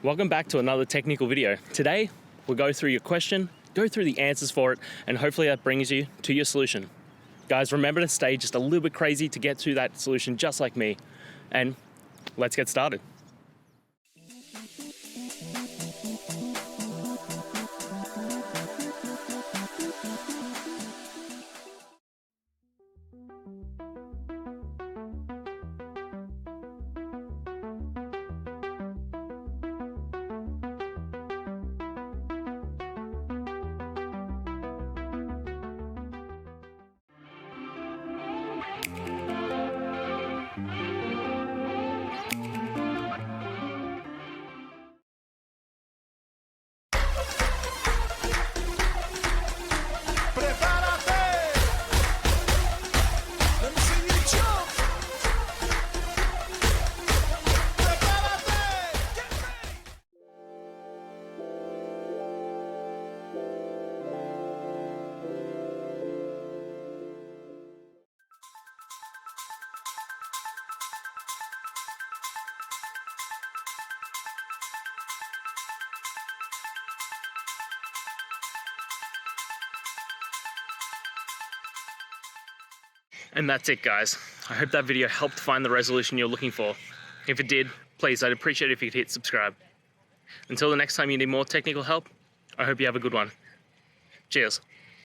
Welcome back to another technical video. Today, we'll go through your question, go through the answers for it, and hopefully that brings you to your solution. Guys, remember to stay just a little bit crazy to get to that solution just like me. And let's get started. And that's it, guys. I hope that video helped find the resolution you're looking for. If it did, please, I'd appreciate it if you could hit subscribe. Until the next time you need more technical help, I hope you have a good one. Cheers.